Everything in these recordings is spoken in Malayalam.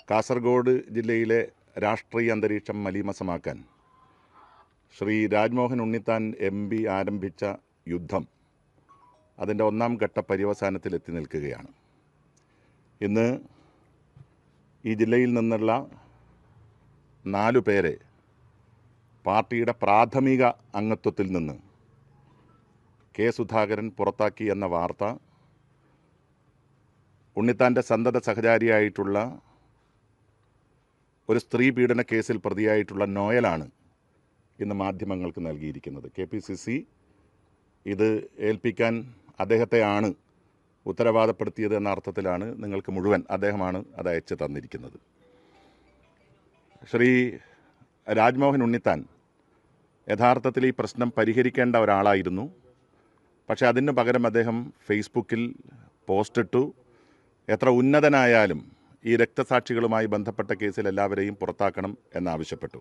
കാസർഗോഡ് ജില്ലയിലെ രാഷ്ട്രീയ അന്തരീക്ഷം മലീമസമാക്കാൻ ശ്രീ രാജ്മോഹൻ ഉണ്ണിത്താൻ MP ആരംഭിച്ച യുദ്ധം അതിൻ്റെ ഒന്നാം ഘട്ട പര്യവസാനത്തിൽ എത്തി നിൽക്കുകയാണ്. ഇന്ന് ഈ ജില്ലയിൽ നിന്നുള്ള 4 പേരെ പാർട്ടിയുടെ പ്രാഥമിക അംഗത്വത്തിൽ നിന്ന് കെ സുധാകരൻ പുറത്താക്കി എന്ന വാർത്ത ഉണ്ണിത്താൻ്റെ സന്തത സഹചാരിയായിട്ടുള്ള ഒരു സ്ത്രീ പീഡന കേസിൽ പ്രതിയായിട്ടുള്ള നോയലാണ് ഇന്ന് മാധ്യമങ്ങൾക്ക് നൽകിയിരിക്കുന്നത്. KPCC ഇത് ഏൽപ്പിക്കാൻ അദ്ദേഹത്തെയാണ് ഉത്തരവാദപ്പെടുത്തിയത് എന്ന അർത്ഥത്തിലാണ് നിങ്ങൾക്ക് മുഴുവൻ അദ്ദേഹമാണ് അത് അയച്ചു തന്നിരിക്കുന്നത്. ശ്രീ രാജ്മോഹൻ ഉണ്ണിത്താൻ യഥാർത്ഥത്തിൽ ഈ പ്രശ്നം പരിഹരിക്കേണ്ട ഒരാളായിരുന്നു. പക്ഷേ അതിന് പകരം അദ്ദേഹം ഫേസ്ബുക്കിൽ പോസ്റ്റിട്ടു, എത്ര ഉന്നതനായാലും ഈ രക്തസാക്ഷികളുമായി ബന്ധപ്പെട്ട കേസിൽ എല്ലാവരെയും പുറത്താക്കണം എന്നാവശ്യപ്പെട്ടു.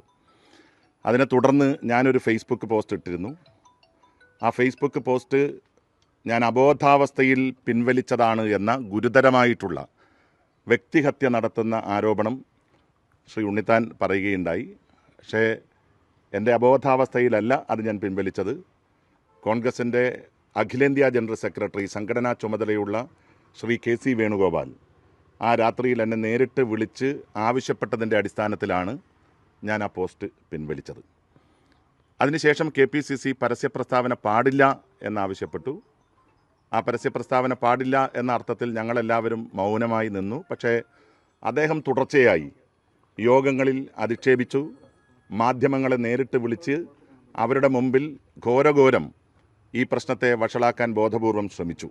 അതിനെ തുടർന്ന് ഞാനൊരു ഫേസ്ബുക്ക് പോസ്റ്റ് ഇട്ടിരുന്നു. ആ ഫേസ്ബുക്ക് പോസ്റ്റ് ഞാൻ അബോധാവസ്ഥയിൽ പിൻവലിച്ചതാണ് എന്ന ഗുരുതരമായിട്ടുള്ള വ്യക്തിഹത്യ നടത്തുന്ന ആരോപണം ശ്രീ ഉണ്ണിത്താൻ പറയുകയുണ്ടായി. പക്ഷേ എൻ്റെ അബോധാവസ്ഥയിലല്ല അത് ഞാൻ പിൻവലിച്ചത്. കോൺഗ്രസിൻ്റെ അഖിലേന്ത്യാ ജനറൽ സെക്രട്ടറി, സംഘടനാ ചുമതലയുള്ള ശ്രീ KC വേണുഗോപാൽ ആ രാത്രിയിൽ എന്നെ നേരിട്ട് വിളിച്ച് ആവശ്യപ്പെട്ടതിൻ്റെ അടിസ്ഥാനത്തിലാണ് ഞാൻ ആ പോസ്റ്റ് പിൻവലിച്ചത്. അതിനുശേഷം KPCC പരസ്യപ്രസ്താവന പാടില്ല എന്നാവശ്യപ്പെട്ടു. ആ പരസ്യപ്രസ്താവന പാടില്ല എന്ന അർത്ഥത്തിൽ ഞങ്ങളെല്ലാവരും മൗനമായി നിന്നു. പക്ഷേ അദ്ദേഹം തുടർച്ചയായി യോഗങ്ങളിൽ അധിക്ഷേപിച്ചു, മാധ്യമങ്ങളെ നേരിട്ട് വിളിച്ച് അവരുടെ മുമ്പിൽ ഘോരഘോരം ഈ പ്രശ്നത്തെ വഷളാക്കാൻ ബോധപൂർവം ശ്രമിച്ചു.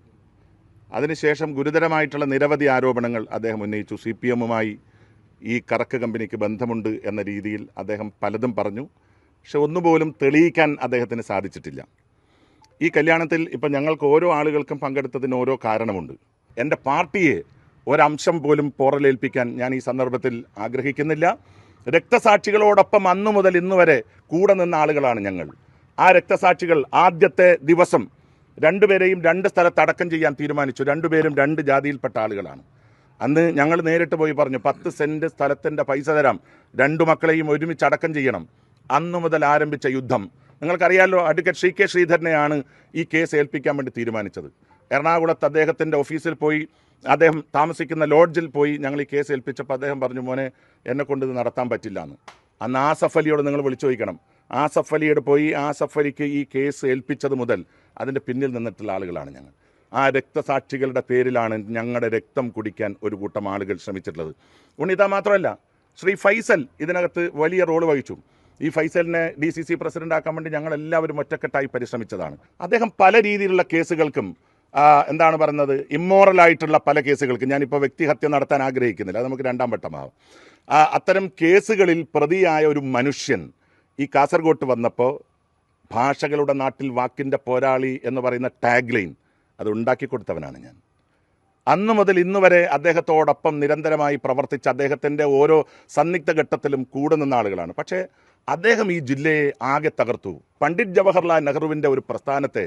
അതിനുശേഷം ഗുരുതരമായിട്ടുള്ള നിരവധി ആരോപണങ്ങൾ അദ്ദേഹം ഉന്നയിച്ചു. CPMമായി ഈ കറക്ക് കമ്പനിക്ക് ബന്ധമുണ്ട് എന്ന രീതിയിൽ അദ്ദേഹം പലതും പറഞ്ഞു. പക്ഷെ ഒന്നുപോലും തെളിയിക്കാൻ അദ്ദേഹത്തിന് സാധിച്ചിട്ടില്ല. ഈ കല്യാണത്തിൽ ഇപ്പം ഞങ്ങൾക്ക് ഓരോ ആളുകൾക്കും പങ്കെടുത്തതിന് ഓരോ കാരണമുണ്ട്. എൻ്റെ പാർട്ടിയെ ഒരംശം പോലും പോറലേൽപ്പിക്കാൻ ഞാൻ ഈ സന്ദർഭത്തിൽ ആഗ്രഹിക്കുന്നില്ല. രക്തസാക്ഷികളോടൊപ്പം അന്നു മുതൽ ഇന്ന് വരെ കൂടെ നിന്ന ആളുകളാണ് ഞങ്ങൾ. ആ രക്തസാക്ഷികൾ ആദ്യത്തെ ദിവസം 2 പേരെയും 2 സ്ഥലത്ത് അടക്കം ചെയ്യാൻ തീരുമാനിച്ചു. 2 പേരും 2 ജാതിയിൽപ്പെട്ട ആളുകളാണ്. അന്ന് ഞങ്ങൾ നേരിട്ട് പോയി പറഞ്ഞു, 10 സെൻറ്റ് സ്ഥലത്തിൻ്റെ പൈസ തരാം, 2 മക്കളെയും ഒരുമിച്ച് അടക്കം ചെയ്യണം. അന്നു മുതൽ ആരംഭിച്ച യുദ്ധം നിങ്ങൾക്കറിയാമല്ലോ. അഡ്വക്കേറ്റ് CK ശ്രീധരനെയാണ് ഈ കേസ് ഏൽപ്പിക്കാൻ വേണ്ടി തീരുമാനിച്ചത്. എറണാകുളത്ത് അദ്ദേഹത്തിൻ്റെ ഓഫീസിൽ പോയി, അദ്ദേഹം താമസിക്കുന്ന ലോഡ്ജിൽ പോയി ഞങ്ങൾ ഈ കേസ് ഏൽപ്പിച്ചപ്പോൾ അദ്ദേഹം പറഞ്ഞു, മോനെ എന്നെക്കൊണ്ട് ഇത് നടത്താൻ പറ്റില്ല എന്ന്. അന്ന് ആസഫ് അലിയോട് നിങ്ങൾ വിളിച്ചു ചോദിക്കണം. ആസഫ് അലിയോട് പോയി ആസഫ് അലിക്ക് ഈ കേസ് ഏൽപ്പിച്ചത് മുതൽ അതിൻ്റെ പിന്നിൽ നിന്നിട്ടുള്ള ആളുകളാണ് ഞങ്ങൾ. ആ രക്തസാക്ഷികളുടെ പേരിലാണ് ഞങ്ങളുടെ രക്തം കുടിക്കാൻ ഒരു കൂട്ടം ആളുകൾ ശ്രമിച്ചിട്ടുള്ളത്. ഉണ്ണിത്താൻ മാത്രമല്ല, ശ്രീ ഫൈസൽ ഇതിനകത്ത് വലിയ റോൾ വഹിച്ചു. ഈ ഫൈസലിനെ DCC പ്രസിഡന്റ് ആക്കാൻ വേണ്ടി ഞങ്ങളെല്ലാവരും ഒറ്റക്കെട്ടായി പരിശ്രമിച്ചതാണ്. അദ്ദേഹം പല രീതിയിലുള്ള കേസുകൾക്കും എന്താണ് പറയുന്നത്, ഇമ്മോറലായിട്ടുള്ള പല കേസുകൾക്കും, ഞാനിപ്പോൾ വ്യക്തിഹത്യ നടത്താൻ ആഗ്രഹിക്കുന്നില്ല, അത് നമുക്ക് 2ാം വട്ടമാവും. അത്തരം കേസുകളിൽ പ്രതിയായ ഒരു മനുഷ്യൻ ഈ കാസർഗോട്ട് വന്നപ്പോൾ ഭാഷകളുടെ നാട്ടിൽ വാക്കിൻ്റെ പോരാളി എന്ന് പറയുന്ന ടാഗ് ലൈൻ അത് ഉണ്ടാക്കി കൊടുത്തവനാണ് ഞാൻ. അന്നു മുതൽ ഇന്നു വരെ അദ്ദേഹത്തോടൊപ്പം നിരന്തരമായി പ്രവർത്തിച്ച് അദ്ദേഹത്തിൻ്റെ ഓരോ സന്നിഗ്ധ ഘട്ടത്തിലും കൂടെ നിന്ന ആളുകളാണ്. പക്ഷേ അദ്ദേഹം ഈ ജില്ലയെ ആകെ തകർത്തു. പണ്ഡിറ്റ് ജവഹർലാൽ നെഹ്റുവിൻ്റെ ഒരു പ്രസ്ഥാനത്തെ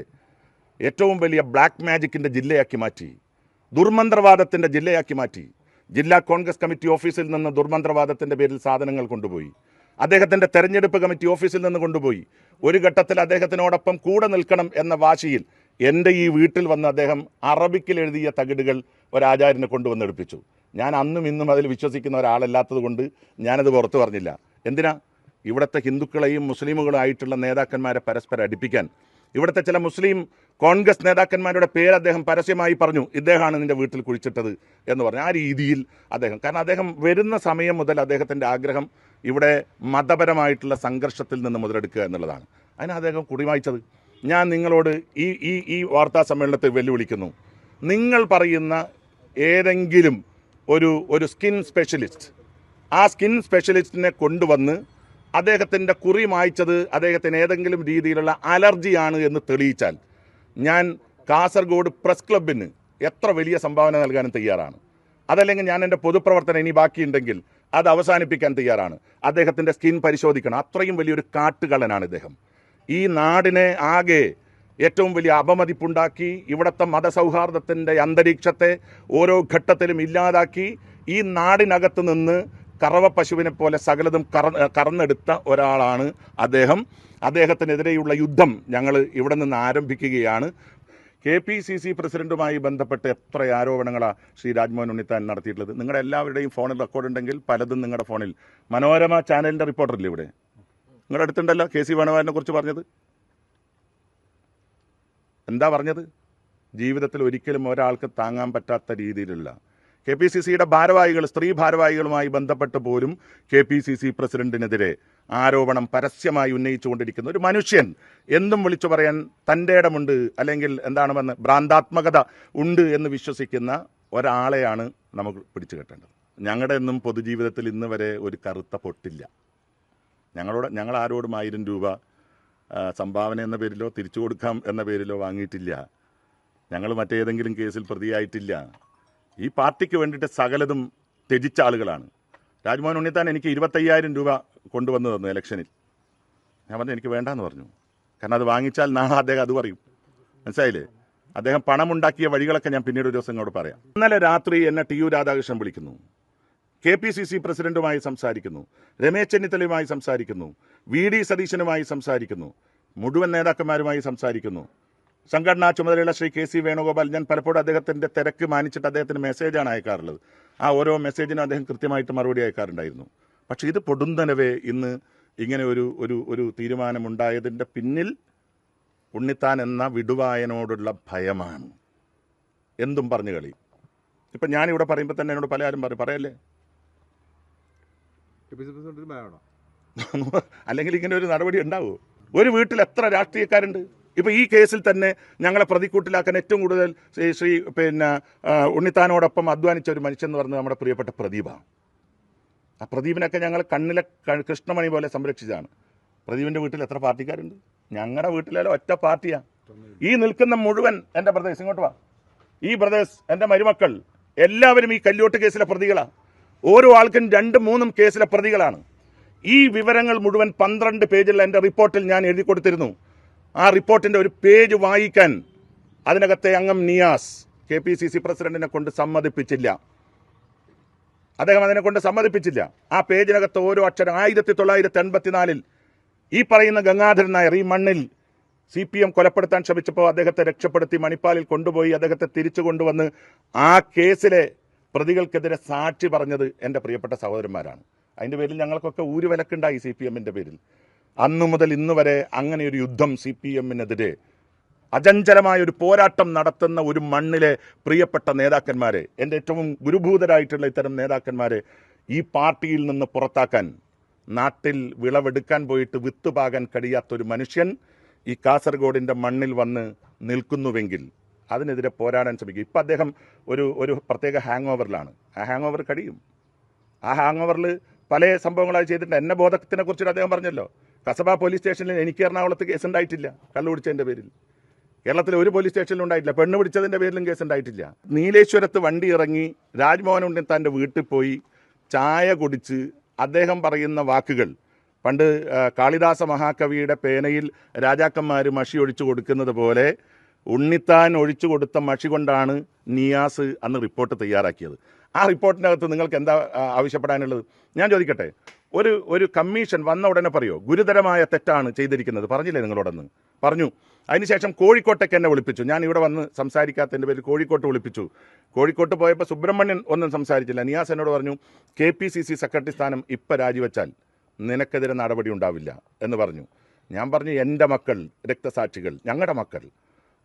ഏറ്റവും വലിയ ബ്ലാക്ക് മാജിക്കിൻ്റെ ജില്ലയാക്കി മാറ്റി, ദുർമന്ത്രവാദത്തിൻ്റെ ജില്ലയാക്കി മാറ്റി. ജില്ലാ കോൺഗ്രസ് കമ്മിറ്റി ഓഫീസിൽ നിന്ന് ദുർമന്ത്രവാദത്തിൻ്റെ പേരിൽ സാധനങ്ങൾ കൊണ്ടുപോയി. അദ്ദേഹത്തിൻ്റെ തെരഞ്ഞെടുപ്പ് കമ്മിറ്റി ഓഫീസിൽ നിന്ന് കൊണ്ടുപോയി. ഒരു ഘട്ടത്തിൽ അദ്ദേഹത്തിനോടൊപ്പം കൂടെ നിൽക്കണം എന്ന വാശിയിൽ എൻ്റെ ഈ വീട്ടിൽ വന്ന് അദ്ദേഹം അറബിക്കിൽ എഴുതിയ തകിടുകൾ ഒരാചാര്യനെ കൊണ്ടുവന്നെടുപ്പിച്ചു. ഞാൻ അന്നും ഇന്നും അതിൽ വിശ്വസിക്കുന്ന ഒരാളല്ലാത്തത് കൊണ്ട് ഞാനത് പുറത്തു പറഞ്ഞില്ല. എന്തിനാ? ഇവിടുത്തെ ഹിന്ദുക്കളെയും മുസ്ലിമുകളായിട്ടുള്ള നേതാക്കന്മാരെ പരസ്പരം അടുപ്പിക്കാൻ. ഇവിടുത്തെ ചില മുസ്ലിം കോൺഗ്രസ് നേതാക്കന്മാരുടെ പേര് അദ്ദേഹം പരസ്യമായി പറഞ്ഞു, ഇദ്ദേഹമാണ് നിൻ്റെ വീട്ടിൽ കുഴിച്ചിട്ടത് എന്ന് പറഞ്ഞു. ആ രീതിയിൽ കാരണം അദ്ദേഹം വരുന്ന സമയം മുതൽ അദ്ദേഹത്തിൻ്റെ ആഗ്രഹം ഇവിടെ മതപരമായിട്ടുള്ള സംഘർഷത്തിൽ നിന്ന് മുതലെടുക്കുക എന്നുള്ളതാണ്. അതിന് അദ്ദേഹം കുടിവായിച്ചത്. ഞാൻ നിങ്ങളോട് ഈ വാർത്താ സമ്മേളനത്തിൽ വെല്ലുവിളിക്കുന്നു. നിങ്ങൾ പറയുന്ന ഏതെങ്കിലും ഒരു സ്കിൻ സ്പെഷ്യലിസ്റ്റ്, ആ സ്കിൻ സ്പെഷ്യലിസ്റ്റിനെ കൊണ്ടുവന്ന് അദ്ദേഹത്തിൻ്റെ കുറി മായ്ച്ചത് അദ്ദേഹത്തിന് ഏതെങ്കിലും രീതിയിലുള്ള അലർജിയാണ് എന്ന് തെളിയിച്ചാൽ ഞാൻ കാസർഗോഡ് പ്രസ് ക്ലബിന് എത്ര വലിയ സംഭാവന നൽകാനും തയ്യാറാണ്. അതല്ലെങ്കിൽ ഞാൻ എൻ്റെ പൊതുപ്രവർത്തനം ഇനി ബാക്കിയുണ്ടെങ്കിൽ അത് അവസാനിപ്പിക്കാൻ തയ്യാറാണ്. അദ്ദേഹത്തിൻ്റെ സ്കിൻ പരിശോധിക്കണം. അത്രയും വലിയൊരു കാട്ടുകള്ളനാണ് ഇദ്ദേഹം. ഈ നാടിനെ ആകെ ഏറ്റവും വലിയ അപമതിപ്പുണ്ടാക്കി, ഇവിടുത്തെ മതസൗഹാർദ്ദത്തിൻ്റെ അന്തരീക്ഷത്തെ ഓരോ ഘട്ടത്തിലും ഇല്ലാതാക്കി, ഈ നാടിനകത്ത് നിന്ന് കറവ പശുവിനെ പോലെ സകലതും കറന്നെടുത്ത ഒരാളാണ് അദ്ദേഹം. അദ്ദേഹത്തിനെതിരെയുള്ള യുദ്ധം ഞങ്ങൾ ഇവിടെ നിന്ന് ആരംഭിക്കുകയാണ്. KPCC പ്രസിഡന്റുമായി ബന്ധപ്പെട്ട് എത്ര ആരോപണങ്ങളാണ് ശ്രീ രാജ്മോഹൻ ഉണ്ണിത്താൻ നടത്തിയിട്ടുള്ളത്? നിങ്ങളുടെ എല്ലാവരുടെയും ഫോണിൽ റെക്കോർഡ് ഉണ്ടെങ്കിൽ പലതും നിങ്ങളുടെ ഫോണിൽ. മനോരമ ചാനലിൻ്റെ റിപ്പോർട്ടറില്ലേ ഇവിടെ നിങ്ങളുടെ അടുത്തുണ്ടല്ലോ KC വേണുഗോപാലിനെ കുറിച്ച് പറഞ്ഞത്? എന്താ പറഞ്ഞത്? ജീവിതത്തിൽ ഒരിക്കലും ഒരാൾക്ക് താങ്ങാൻ പറ്റാത്ത രീതിയിലുള്ള KPCCയുടെ ഭാരവാഹികൾ, സ്ത്രീ ഭാരവാഹികളുമായി ബന്ധപ്പെട്ട് പോലും KPCC പ്രസിഡന്റിനെതിരെ ആരോപണം പരസ്യമായി ഉന്നയിച്ചുകൊണ്ടിരിക്കുന്ന ഒരു മനുഷ്യൻ എന്തും വിളിച്ചു പറയാൻ തൻ്റെ ഇടമുണ്ട്, അല്ലെങ്കിൽ എന്താണെന്ന് ഭ്രാന്താത്മകത ഉണ്ട് എന്ന് വിശ്വസിക്കുന്ന ഒരാളെയാണ് നമുക്ക് പിടിച്ചു കെട്ടേണ്ടത്. ഞങ്ങളുടെ ഒന്നും പൊതുജീവിതത്തിൽ ഇന്ന് വരെ ഒരു കറുത്ത പൊട്ടില്ല. ഞങ്ങൾ ആരോടും 1000 രൂപ സംഭാവന എന്ന പേരിലോ തിരിച്ചു കൊടുക്കാം എന്ന പേരിലോ വാങ്ങിയിട്ടില്ല. ഞങ്ങൾ മറ്റേതെങ്കിലും കേസിൽ പ്രതിയായിട്ടില്ല. ഈ പാർട്ടിക്ക് വേണ്ടിയിട്ട് സകലതും ത്യജിച്ച ആളുകളാണ്. രാജ്മോഹൻ ഉണ്ണിത്താൻ എനിക്ക് 25,000 രൂപ കൊണ്ടുവന്ന് തന്നു ഇലക്ഷനിൽ. ഞാൻ പറഞ്ഞു എനിക്ക് വേണ്ടാന്ന് പറഞ്ഞു. കാരണം അത് വാങ്ങിച്ചാൽ നാളെ അദ്ദേഹം അത് പറയും. മനസ്സിലായില്ലേ? അദ്ദേഹം പണമുണ്ടാക്കിയ വഴികളൊക്കെ ഞാൻ പിന്നീട് ഒരു ദിവസം ഇങ്ങോട്ട് പറയാം. ഇന്നലെ രാത്രി എന്നെ TU രാധാകൃഷ്ണൻ വിളിക്കുന്നു, KPCC പ്രസിഡന്റുമായി സംസാരിക്കുന്നു, രമേശ് ചെന്നിത്തലയുമായി സംസാരിക്കുന്നു, VD സതീശനുമായി സംസാരിക്കുന്നു, മുഴുവൻ നേതാക്കന്മാരുമായി സംസാരിക്കുന്നു. സംഘടനാ ചുമതലയുള്ള ശ്രീ KC വേണുഗോപാൽ, ഞാൻ പലപ്പോഴും അദ്ദേഹത്തിൻ്റെ തിരക്ക് മാനിച്ചിട്ട് അദ്ദേഹത്തിന് മെസ്സേജാണ് അയക്കാറുള്ളത്. ആ ഓരോ മെസ്സേജിനും അദ്ദേഹം കൃത്യമായിട്ട് മറുപടി അയക്കാറുണ്ടായിരുന്നു. പക്ഷേ ഇത് പൊടുന്നനവേ ഇന്ന് ഇങ്ങനെ ഒരു തീരുമാനമുണ്ടായതിൻ്റെ പിന്നിൽ ഉണ്ണിത്താൻ എന്ന വിടുവായനോടുള്ള ഭയമാണ്. എന്തും പറഞ്ഞു കളി. ഇപ്പം ഞാനിവിടെ പറയുമ്പോൾ തന്നെ എന്നോട് പല ആരും പറയല്ലേ, അല്ലെങ്കിൽ ഇങ്ങനെ ഒരു നടപടി ഉണ്ടാവുമോ? ഒരു വീട്ടിൽ എത്ര രാഷ്ട്രീയക്കാരുണ്ട്? ഇപ്പോൾ ഈ കേസിൽ തന്നെ ഞങ്ങളെ പ്രതിക്കൂട്ടിലാക്കാൻ ഏറ്റവും കൂടുതൽ ശ്രീ ഉണ്ണിത്താനോടൊപ്പം അധ്വാനിച്ച ഒരു മനുഷ്യൻ എന്ന് പറഞ്ഞത് നമ്മുടെ പ്രിയപ്പെട്ട പ്രദീപാണ്. ആ പ്രദീപിനൊക്കെ ഞങ്ങൾ കണ്ണിലെ കൃഷ്ണമണി പോലെ സംരക്ഷിച്ചതാണ്. പ്രദീപിൻ്റെ വീട്ടിൽ എത്ര പാർട്ടിക്കാരുണ്ട്? ഞങ്ങളുടെ വീട്ടിലെല്ലാം ഒറ്റ പാർട്ടിയാണ്. ഈ നിൽക്കുന്ന മുഴുവൻ എൻ്റെ ബ്രദേഴ്സ്, ഇങ്ങോട്ട് വാ, ഈ ബ്രദേഴ്സ്, എൻ്റെ മരുമക്കൾ എല്ലാവരും ഈ കല്യോട്ട് കേസിലെ പ്രതികളാണ്. ഓരോ ആൾക്കും 2-3 കേസിലെ പ്രതികളാണ്. ഈ വിവരങ്ങൾ മുഴുവൻ 12 പേജിൽ എൻ്റെ റിപ്പോർട്ടിൽ ഞാൻ എഴുതി കൊടുത്തിരുന്നു. ആ റിപ്പോർട്ടിൻ്റെ ഒരു പേജ് വായിക്കാൻ അതിനകത്തെ അംഗം നിയാസ് KPCC പ്രസിഡന്റിനെ കൊണ്ട് സമ്മതിപ്പിച്ചില്ല. അദ്ദേഹം അതിനെ കൊണ്ട് സമ്മതിപ്പിച്ചില്ല. ആ പേജിനകത്ത് ഓരോ അക്ഷരം 1984 ഈ പറയുന്ന ഗംഗാധരൻ നായർ ഈ മണ്ണിൽ CPM കൊലപ്പെടുത്താൻ ശ്രമിച്ചപ്പോൾ അദ്ദേഹത്തെ രക്ഷപ്പെടുത്തി മണിപ്പാലിൽ കൊണ്ടുപോയി അദ്ദേഹത്തെ തിരിച്ചു കൊണ്ടുവന്ന് ആ കേസിലെ പ്രതികൾക്കെതിരെ സാക്ഷി പറഞ്ഞത് എൻ്റെ പ്രിയപ്പെട്ട സഹോദരന്മാരാണ്. അതിൻ്റെ പേരിൽ ഞങ്ങൾക്കൊക്കെ ഊരുവിലക്കുണ്ടായി CPMൻ്റെ പേരിൽ. അന്നു മുതൽ ഇന്ന് വരെ അങ്ങനെ ഒരു യുദ്ധം CPMനെതിരെ അചഞ്ചലമായൊരു പോരാട്ടം നടത്തുന്ന ഒരു മണ്ണിലെ പ്രിയപ്പെട്ട നേതാക്കന്മാരെ, എൻ്റെ ഏറ്റവും ഗുരുഭൂതരായിട്ടുള്ള ഇത്തരം നേതാക്കന്മാരെ ഈ പാർട്ടിയിൽ നിന്ന് പുറത്താക്കാൻ, നാട്ടിൽ വിളവെടുക്കാൻ പോയിട്ട് വിത്ത് പാകാൻ കഴിയാത്തൊരു മനുഷ്യൻ ഈ കാസർഗോഡിൻ്റെ മണ്ണിൽ വന്ന് നിൽക്കുന്നുവെങ്കിൽ അതിനെതിരെ പോരാടാൻ ശ്രമിക്കും. ഇപ്പം അദ്ദേഹം ഒരു പ്രത്യേക ഹാങ് ഓവറിലാണ്. ആ ഹാങ് ഓവർ കഴിയും. ആ ഹാങ് ഓവറിൽ പല സംഭവങ്ങളായി ചെയ്തിട്ടുണ്ട്. എന്നെ ബോധത്തിനെ കുറിച്ചിട്ട് അദ്ദേഹം പറഞ്ഞല്ലോ, കസബ പോലീസ് സ്റ്റേഷനിൽ എനിക്ക് എറണാകുളത്ത് കേസുണ്ടായിട്ടില്ല കള്ളു പിടിച്ചതിൻ്റെ പേരിൽ. കേരളത്തിലെ ഒരു പോലീസ് സ്റ്റേഷനിലും ഉണ്ടായിട്ടില്ല. പെണ്ണ് പിടിച്ചതിൻ്റെ പേരിലും കേസുണ്ടായിട്ടില്ല. നീലേശ്വരത്ത് വണ്ടി ഇറങ്ങി രാജ്മോഹൻ ഉണ്ണിത്താൻ്റെ വീട്ടിൽ പോയി ചായ കുടിച്ച് അദ്ദേഹം പറയുന്ന വാക്കുകൾ പണ്ട് കാളിദാസ മഹാകവിയുടെ പേനയിൽ രാജാക്കന്മാർ മഷി ഒഴിച്ചു കൊടുക്കുന്നത് പോലെ ഉണ്ണിത്താൻ ഒഴിച്ചു കൊടുത്ത മഷി കൊണ്ടാണ് നിയാസ് അന്ന് റിപ്പോർട്ട് തയ്യാറാക്കിയത്. ആ റിപ്പോർട്ടിനകത്ത് നിങ്ങൾക്ക് എന്താ ആവശ്യപ്പെടാനുള്ളത്? ഞാൻ ചോദിക്കട്ടെ, ഒരു കമ്മീഷൻ വന്ന ഉടനെ പറയോ ഗുരുതരമായ തെറ്റാണ് ചെയ്തിരിക്കുന്നത്? പറഞ്ഞില്ലേ നിങ്ങളോടൊന്ന്? പറഞ്ഞു. അതിനുശേഷം കോഴിക്കോട്ടേക്ക് എന്നെ വിളിപ്പിച്ചു. ഞാൻ ഇവിടെ വന്ന് സംസാരിക്കാത്തതിൻ്റെ പേരിൽ കോഴിക്കോട്ട് വിളിപ്പിച്ചു. കോഴിക്കോട്ട് പോയപ്പോൾ സുബ്രഹ്മണ്യൻ ഒന്നും സംസാരിച്ചില്ല. നിയാസ് എന്നോട് പറഞ്ഞു, KPCC സെക്രട്ടറി സ്ഥാനം ഇപ്പം രാജിവെച്ചാൽ നിനക്കെതിരെ നടപടി ഉണ്ടാവില്ല എന്ന് പറഞ്ഞു. ഞാൻ പറഞ്ഞു, എൻ്റെ മക്കൾ രക്തസാക്ഷികൾ, ഞങ്ങളുടെ മക്കൾ,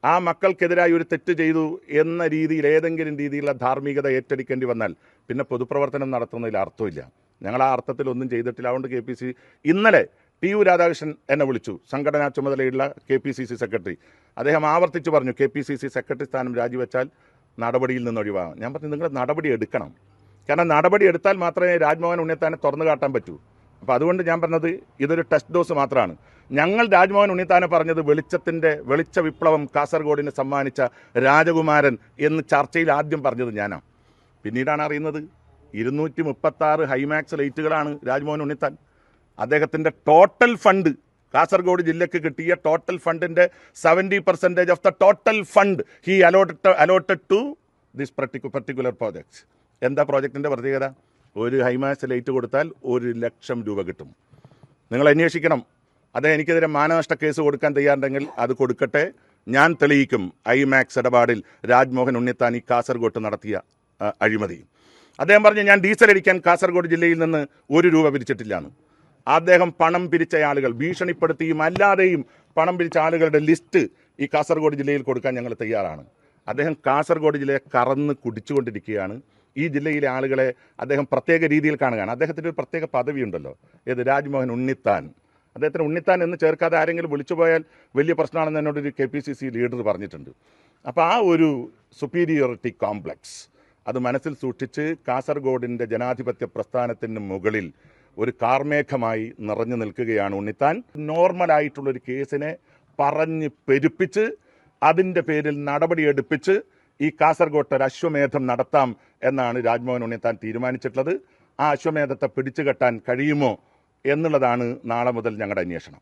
ആ മക്കൾക്കെതിരായി ഒരു തെറ്റ് ചെയ്തു എന്ന രീതിയിൽ ഏതെങ്കിലും രീതിയിലുള്ള ധാർമ്മികത ഏറ്റെടുക്കേണ്ടി വന്നാൽ പിന്നെ പൊതുപ്രവർത്തനം നടത്തുന്നതിൽ അർത്ഥമില്ല. ഞങ്ങൾ ആ അർത്ഥത്തിൽ ഒന്നും ചെയ്തിട്ടില്ല. അതുകൊണ്ട് KPCC ഇന്നലെ TU രാധാകൃഷ്ണൻ എന്നെ വിളിച്ചു, സംഘടനാ ചുമതലയുള്ള KPCC സെക്രട്ടറി. അദ്ദേഹം ആവർത്തിച്ച് പറഞ്ഞു, KPCC സെക്രട്ടറി സ്ഥാനം രാജിവെച്ചാൽ നടപടിയിൽ നിന്ന് ഒഴിവാകും. ഞാൻ പറഞ്ഞു, നിങ്ങൾ നടപടി എടുക്കണം. കാരണം നടപടി എടുത്താൽ മാത്രമേ രാജ്മോഹൻ ഉണ്ണിത്താനെ തുറന്നു കാട്ടാൻ പറ്റൂ. അപ്പോൾ അതുകൊണ്ട് ഞാൻ പറഞ്ഞത് ഇതൊരു ടെസ്റ്റ് ഡോസ് മാത്രമാണ്. ഞങ്ങൾ രാജ്മോഹൻ ഉണ്ണിത്താനെ പറഞ്ഞത് വെളിച്ച വിപ്ലവം കാസർഗോഡിന് സമ്മാനിച്ച രാജകുമാരൻ എന്ന് ചർച്ചയിൽ ആദ്യം പറഞ്ഞത് ഞാനാണ്. പിന്നീടാണ് അറിയുന്നത് 236 ഹൈമാക്സ് ലൈറ്റുകളാണ് രാജ്മോഹൻ ഉണ്ണിത്താൻ. അദ്ദേഹത്തിൻ്റെ ടോട്ടൽ ഫണ്ട്, കാസർഗോഡ് ജില്ലയ്ക്ക് കിട്ടിയ ടോട്ടൽ ഫണ്ടിൻ്റെ 70% of the total fund he allotted to this particular projects. എന്താ പ്രോജക്റ്റിൻ്റെ പ്രത്യേകത? ഒരു ഹൈമാക്സ് ലൈറ്റ് കൊടുത്താൽ 1,00,000 രൂപ കിട്ടും. നിങ്ങൾ അന്വേഷിക്കണം. അദ്ദേഹം എനിക്കെതിരെ മാനനഷ്ട കേസ് കൊടുക്കാൻ തയ്യാറുണ്ടെങ്കിൽ അത് കൊടുക്കട്ടെ. ഞാൻ തെളിയിക്കും ഐമാക്സ് ഇടപാടിൽ രാജ്മോഹൻ ഉണ്ണിത്താൻ ഈ കാസർഗോട്ട് നടത്തിയ അഴിമതി. അദ്ദേഹം പറഞ്ഞു, ഞാൻ ഡീസൽ അടിക്കാൻ കാസർഗോഡ് ജില്ലയിൽ നിന്ന് 1 രൂപ പിരിച്ചിട്ടില്ലാന്ന്. അദ്ദേഹം പണം പിരിച്ച ആളുകൾ, ഭീഷണിപ്പെടുത്തിയും അല്ലാതെയും പണം പിരിച്ച ആളുകളുടെ ലിസ്റ്റ് ഈ കാസർഗോഡ് ജില്ലയിൽ കൊടുക്കാൻ ഞങ്ങൾ തയ്യാറാണ്. അദ്ദേഹം കാസർഗോഡ് ജില്ലയെ കറന്ന് കുടിച്ചുകൊണ്ടിരിക്കുകയാണ്. ഈ ജില്ലയിലെ ആളുകളെ അദ്ദേഹം പ്രത്യേക രീതിയിൽ കാണുകയാണ്. അദ്ദേഹത്തിൻ്റെ ഒരു പ്രത്യേക പദവിയുണ്ടല്ലോ, ഏത് രാജ്മോഹൻ ഉണ്ണിത്താൻ. അദ്ദേഹത്തിന് ഉണ്ണിത്താൻ എന്ന് ചേർക്കാതെ ആരെങ്കിലും വിളിച്ചു പോയാൽ വലിയ പ്രശ്നമാണെന്ന് എന്നോടൊരു KPCC ലീഡർ പറഞ്ഞിട്ടുണ്ട്. അപ്പോൾ ആ ഒരു സുപ്പീരിയോറിറ്റി കോംപ്ലക്സ് അത് മനസ്സിൽ സൂക്ഷിച്ച് കാസർഗോഡിൻ്റെ ജനാധിപത്യ പ്രസ്ഥാനത്തിന് മുകളിൽ ഒരു കാർമേഘമായി നിറഞ്ഞു നിൽക്കുകയാണ് ഉണ്ണിത്താൻ. നോർമലായിട്ടുള്ളൊരു കേസിനെ പറഞ്ഞ് പെരുപ്പിച്ച് അതിൻ്റെ പേരിൽ നടപടിയെടുപ്പിച്ച് ഈ കാസർഗോട്ട് ഒരു അശ്വമേധം നടത്താം എന്നാണ് രാജ്മോഹൻ ഉണ്ണിത്താൻ തീരുമാനിച്ചിട്ടുള്ളത്. ആ അശ്വമേധത്തെ പിടിച്ചു കെട്ടാൻ കഴിയുമോ എന്നുള്ളതാണ് നാളെ മുതൽ ഞങ്ങളുടെ അന്വേഷണം.